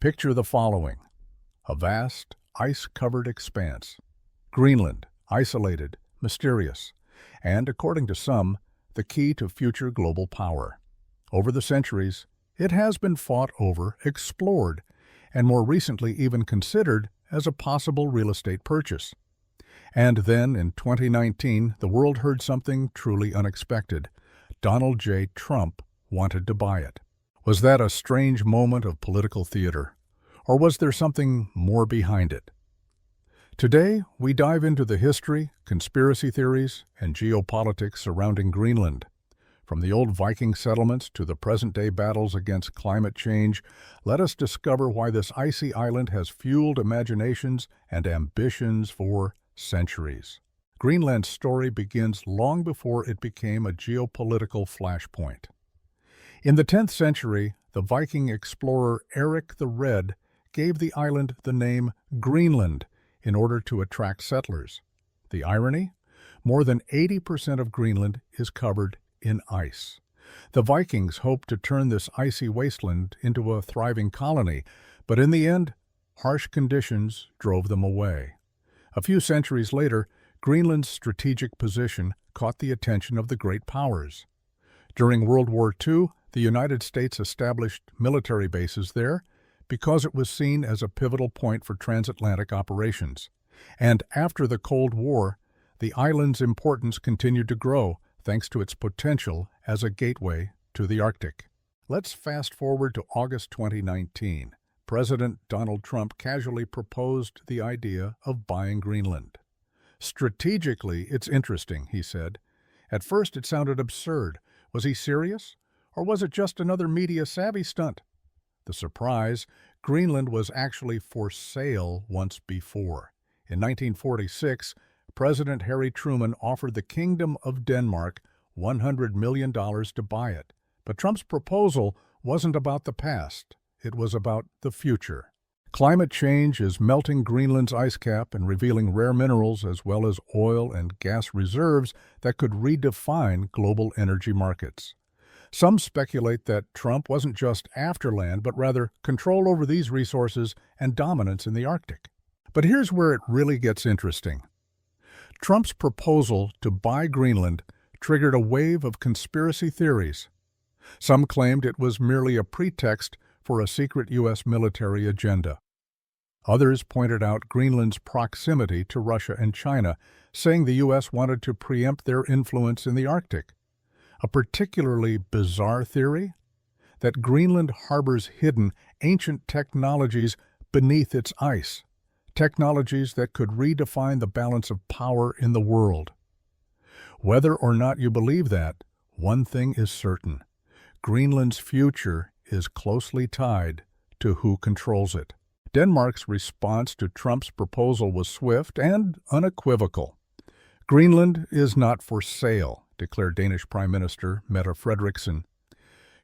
Picture the following: a vast, ice-covered expanse. Greenland, isolated, mysterious, and, according to some, the key to future global power. Over the centuries, it has been fought over, explored, and more recently even considered as a possible real estate purchase. And then, in 2019, the world heard something truly unexpected. Donald J. Trump wanted to buy it. Was that a strange moment of political theater, or was there something more behind it? Today, we dive into the history, conspiracy theories, and geopolitics surrounding Greenland. From the old Viking settlements to the present-day battles against climate change, let us discover why this icy island has fueled imaginations and ambitions for centuries. Greenland's story begins long before it became a geopolitical flashpoint. In the 10th century, the Viking explorer Eric the Red gave the island the name Greenland in order to attract settlers. The irony? More than 80% of Greenland is covered in ice. The Vikings hoped to turn this icy wasteland into a thriving colony, but in the end, harsh conditions drove them away. A few centuries later, Greenland's strategic position caught the attention of the great powers. During World War II, the United States established military bases there because it was seen as a pivotal point for transatlantic operations. And after the Cold War, the island's importance continued to grow thanks to its potential as a gateway to the Arctic. Let's fast forward to August 2019. President Donald Trump casually proposed the idea of buying Greenland. "Strategically, it's interesting," he said. At first, it sounded absurd. Was he serious? Or was it just another media-savvy stunt? The surprise: Greenland was actually for sale once before. In 1946, President Harry Truman offered the Kingdom of Denmark $100 million to buy it. But Trump's proposal wasn't about the past. It was about the future. Climate change is melting Greenland's ice cap and revealing rare minerals as well as oil and gas reserves that could redefine global energy markets. Some speculate that Trump wasn't just after land, but rather control over these resources and dominance in the Arctic. But here's where it really gets interesting. Trump's proposal to buy Greenland triggered a wave of conspiracy theories. Some claimed it was merely a pretext for a secret U.S. military agenda. Others pointed out Greenland's proximity to Russia and China, saying the U.S. wanted to preempt their influence in the Arctic. A particularly bizarre theory? That Greenland harbors hidden, ancient technologies beneath its ice. Technologies that could redefine the balance of power in the world. Whether or not you believe that, one thing is certain: Greenland's future is closely tied to who controls it. Denmark's response to Trump's proposal was swift and unequivocal. "Greenland is not for sale," declared Danish Prime Minister Mette Frederiksen.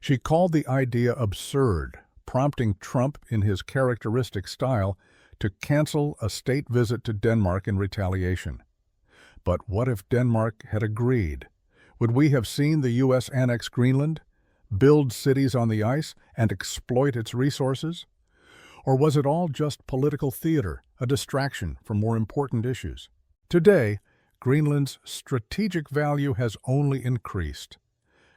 She called the idea absurd, prompting Trump, in his characteristic style, to cancel a state visit to Denmark in retaliation. But what if Denmark had agreed? Would we have seen the U.S. annex Greenland, build cities on the ice, and exploit its resources? Or was it all just political theater, a distraction from more important issues? Today, Greenland's strategic value has only increased.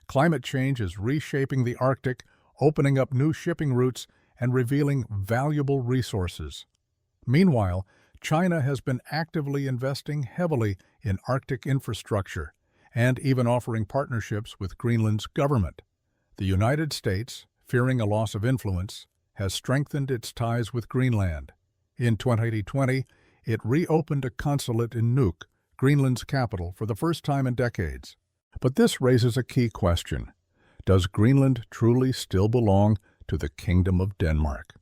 Climate change is reshaping the Arctic, opening up new shipping routes, and revealing valuable resources. Meanwhile, China has been actively investing heavily in Arctic infrastructure and even offering partnerships with Greenland's government. The United States, fearing a loss of influence, has strengthened its ties with Greenland. In 2020, it reopened a consulate in Nuuk, Greenland's capital, for the first time in decades. But this raises a key question. Does Greenland truly still belong to the Kingdom of Denmark?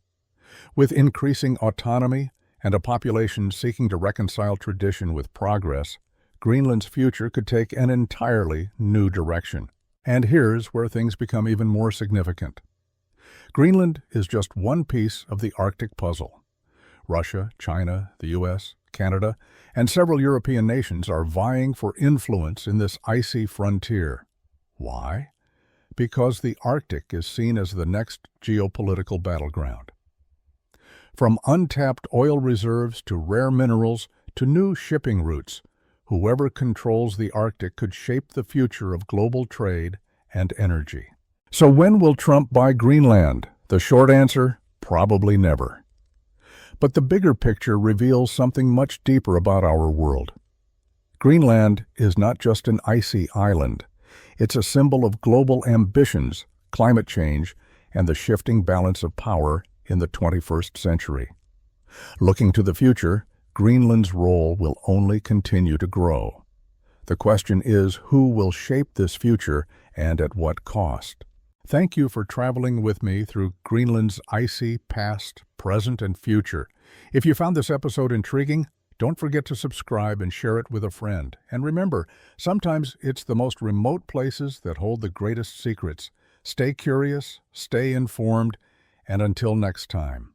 With increasing autonomy and a population seeking to reconcile tradition with progress, Greenland's future could take an entirely new direction. And here's where things become even more significant. Greenland is just one piece of the Arctic puzzle. Russia, China, the U.S., Canada, and several European nations are vying for influence in this icy frontier. Why? Because the Arctic is seen as the next geopolitical battleground. From untapped oil reserves to rare minerals to new shipping routes, whoever controls the Arctic could shape the future of global trade and energy. So when will Trump buy Greenland? The short answer, probably never. But the bigger picture reveals something much deeper about our world. Greenland is not just an icy island. It's a symbol of global ambitions, climate change, and the shifting balance of power in the 21st century. Looking to the future, Greenland's role will only continue to grow. The question is, who will shape this future and at what cost? Thank you for traveling with me through Greenland's icy past, present, and future. If you found this episode intriguing, don't forget to subscribe and share it with a friend. And remember, sometimes it's the most remote places that hold the greatest secrets. Stay curious, stay informed, and until next time.